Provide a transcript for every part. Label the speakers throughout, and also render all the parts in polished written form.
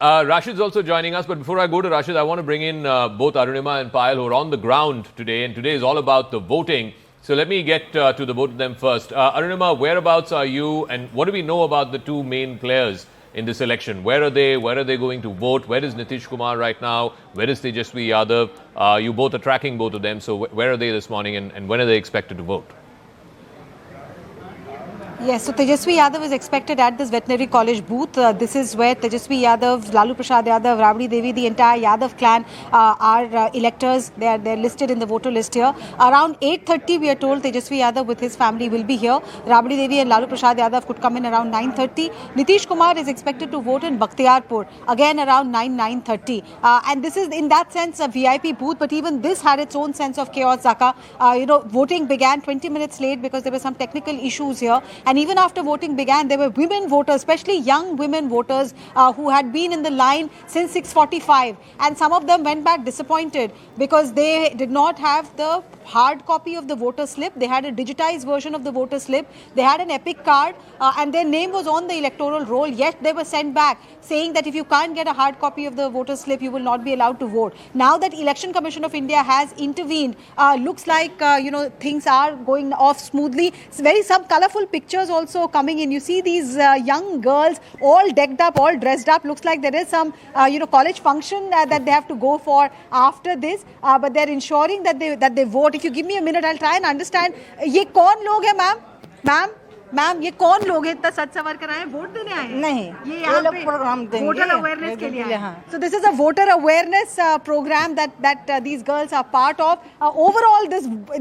Speaker 1: Rashid's also joining us, but before I go to Rashid, I want to bring in both Arunima and Payal, who are on the ground today, and today is all about the voting. So let me get to the both of them first. Arunima, whereabouts are you, and what do we know about the two main players in this election? Where are they? Where are they going to vote? Where is Nitish Kumar right now? Where is Tejasvi Yadav? You both are tracking both of them, so where are they this morning, and when are they expected to vote?
Speaker 2: Yes, so Tejasvi Yadav is expected at this veterinary college booth. This is where Tejasvi Yadav, Lalu Prasad Yadav, Rabdi Devi, the entire Yadav clan are electors. They're listed in the voter list here. Around 8:30, we are told Tejasvi Yadav with his family will be here. Rabdi Devi and Lalu Prasad Yadav could come in around 9:30. Nitish Kumar is expected to vote in Bakhtiarpur, again around 9:30. And this is in that sense a VIP booth, but even this had its own sense of chaos, Zaka. Voting began 20 minutes late because there were some technical issues here. And even after voting began, there were women voters, especially young women voters who had been in the line since 6:45. And some of them went back disappointed because they did not have the hard copy of the voter slip. They had a digitized version of the voter slip. They had an epic card and their name was on the electoral roll. Yet they were sent back saying that if you can't get a hard copy of the voter slip, you will not be allowed to vote. Now that Election Commission of India has intervened, looks like, things are going off smoothly. It's some colorful pictures also coming in. You see these young girls all decked up, all dressed up. Looks like there is some, college function that they have to go for after this. But they're ensuring that they vote. If you give me a minute, I'll try and understand. ये कौन लोग हैं ma'am? Ma'am ये कौन लोग हैं इतना सच सवर कर आए वोट देने आए नहीं ये लोग प्रोग्राम देंगे वोटर अवेयरनेस के लिए so this is a voter awareness program that these girls are part of. Overall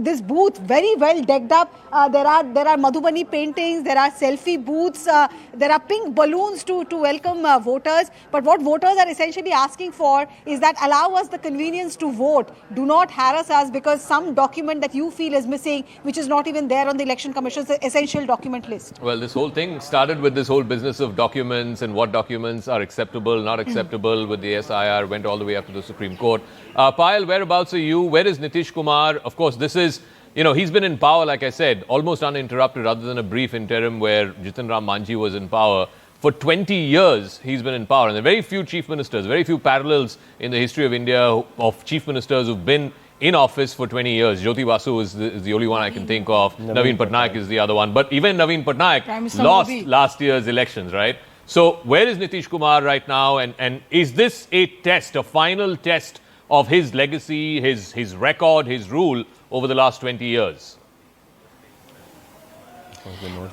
Speaker 2: this booth very well decked up. There are Madhubani paintings, there are selfie booths, there are pink balloons to welcome voters. But what voters are essentially asking for is that allow us the convenience to vote. Do not harass us because some document that you feel is missing, which is not even there on the Election Commission's essential document list.
Speaker 1: Well, this whole thing started with this whole business of documents and what documents are acceptable, not acceptable with the SIR, went all the way up to the Supreme Court. Payal, whereabouts are you? Where is Nitish Kumar? Of course, this is, he's been in power, like I said, almost uninterrupted other than a brief interim where Jitan Ram Manjhi was in power. For 20 years, he's been in power. And there are very few chief ministers, very few parallels in the history of India of chief ministers who've been in office for 20 years. Jyoti Basu is the only one I can think of. Naveen Patnaik is the other one. But even Naveen Patnaik lost last year's elections, right? So where is Nitish Kumar right now? And is this a test, a final test of his legacy, his record, his rule over the last 20 years?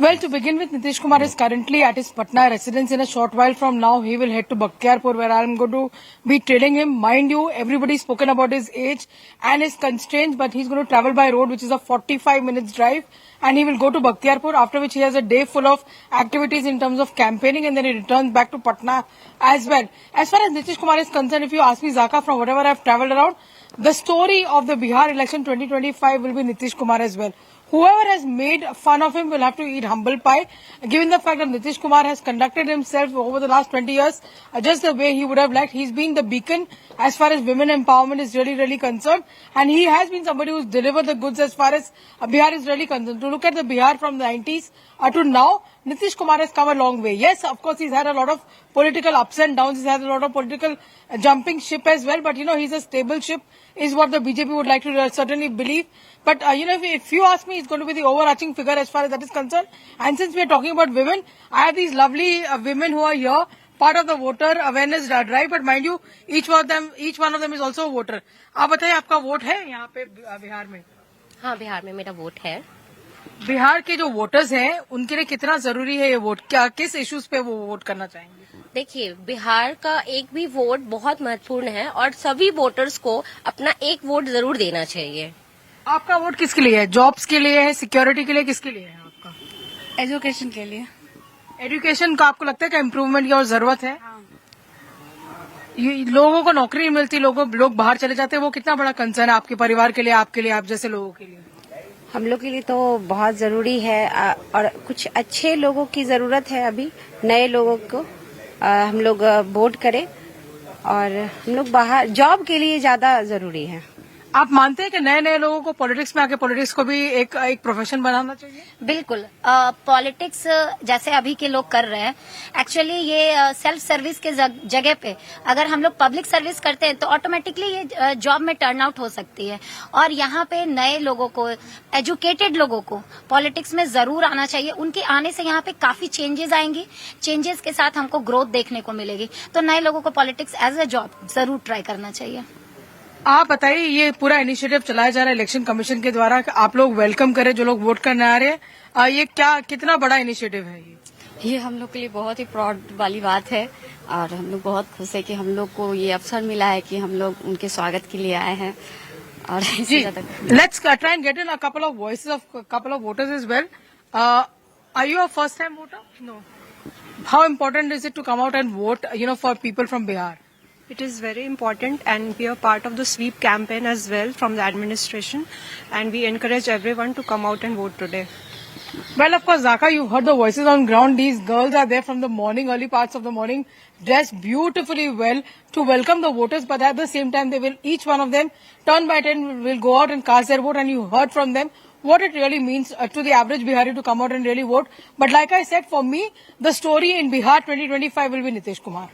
Speaker 3: Well, to begin with, Nitish Kumar is currently at his Patna residence. In a short while from now, he will head to Bakhtiarpur, where I am going to be trailing him. Mind you, everybody's spoken about his age and his constraints, but he's going to travel by road, which is a 45 minutes drive, and he will go to Bakhtiarpur, after which he has a day full of activities in terms of campaigning, and then he returns back to Patna as well. As far as Nitish Kumar is concerned, if you ask me, Zaka, from whatever I've traveled around, the story of the Bihar election 2025 will be Nitish Kumar as well. Whoever has made fun of him will have to eat humble pie, given the fact that Nitish Kumar has conducted himself over the last 20 years just the way he would have liked. He's been the beacon as far as women empowerment is really concerned, and he has been somebody who's delivered the goods as far as Bihar is really concerned. To look at the Bihar from the 90s to now, Nitish Kumar has come a long way. Yes, of course, he's had a lot of political ups and downs. He's had a lot of political jumping ship as well. But, he's a stable ship, is what the BJP would like to certainly believe. But, if you ask me, he's going to be the overarching figure as far as that is concerned. And since we are talking about women, I have these lovely women who are here, part of the voter awareness drive. But mind you, each one of them is also a voter. आप बताइए, आपका vote है यहाँ पे बिहार में?
Speaker 4: हाँ, बिहार में मेरा वोट है.
Speaker 3: बिहार के जो वोटर्स हैं, उनके लिए कितना जरूरी है ये वोट? क्या किस इश्यूज पे वो वोट करना चाहेंगे?
Speaker 4: देखिए, बिहार का एक भी वोट बहुत महत्वपूर्ण है और सभी वोटर्स को अपना एक वोट जरूर देना चाहिए.
Speaker 3: आपका वोट किसके लिए है? जॉब्स के लिए है, सिक्योरिटी के लिए, किसके लिए है आपका?
Speaker 5: एजुकेशन के लिए.
Speaker 3: एजुकेशन का आपको लगता है कि इम्प्रूवमेंट की और जरूरत है? लोगों को नौकरी नहीं मिलती, लोग बाहर चले जाते हैं, वो कितना बड़ा कंसर्न है आपके परिवार के लिए, आपके लिए, आप जैसे लोगों के लिए?
Speaker 5: हम लोग के लिए तो बहुत जरूरी है और कुछ अच्छे लोगों की जरूरत है. अभी नए लोगों को हम लोग वोट करें और हम लोग बाहर जॉब के लिए ज्यादा जरूरी है.
Speaker 3: आप मानते हैं कि नए नए लोगों को पॉलिटिक्स में आके पॉलिटिक्स को भी एक प्रोफेशन बनाना चाहिए?
Speaker 6: बिल्कुल। पॉलिटिक्स जैसे अभी के लोग कर रहे हैं, एक्चुअली ये सेल्फ सर्विस के जगह पे अगर हम लोग पब्लिक सर्विस करते हैं तो ऑटोमेटिकली ये जॉब में टर्न आउट हो सकती है। और यहाँ पे नए लोगों को, एजुकेटेड लोगों को पॉलिटिक्स में जरूर आना चाहिए। उनके आने से यहाँ पे काफी चेंजेस आएंगी, चेंजेस के साथ हमको ग्रोथ देखने को मिलेगी। तो नए लोगों को पॉलिटिक्स एज ए जॉब जरूर ट्राई करना चाहिए।
Speaker 3: आप बताइए, ये पूरा इनिशिएटिव चलाया जा रहा है इलेक्शन कमीशन के द्वारा, आप लोग वेलकम करें जो लोग वोट करने आ रहे हैं, ये कितना बड़ा इनिशिएटिव है
Speaker 7: ये हम लोग के लिए बहुत ही प्राउड वाली बात है और हम लोग बहुत खुश है कि हम लोग को ये अवसर मिला है कि हम लोग उनके स्वागत के लिए आए हैं। और
Speaker 3: जी, let's try and get in a couple of voices of couple of voters as well. Are you a first time voter?
Speaker 8: No,
Speaker 3: how important is it to come out and vote for people from Bihar?
Speaker 8: it is very important and we are part of the sweep campaign as well from the administration and we encourage everyone to come out and vote today.
Speaker 3: Well, of course, Zaka, you heard the voices on ground. These girls are there from the morning, early parts of the morning, dressed beautifully well to welcome the voters. But at the same time, they will, each one of them, turn by turn, will go out and cast their vote. And you heard from them what it really means to the average Bihari to come out and really vote. But like I said, for me, the story in Bihar 2025 will be Nitish Kumar.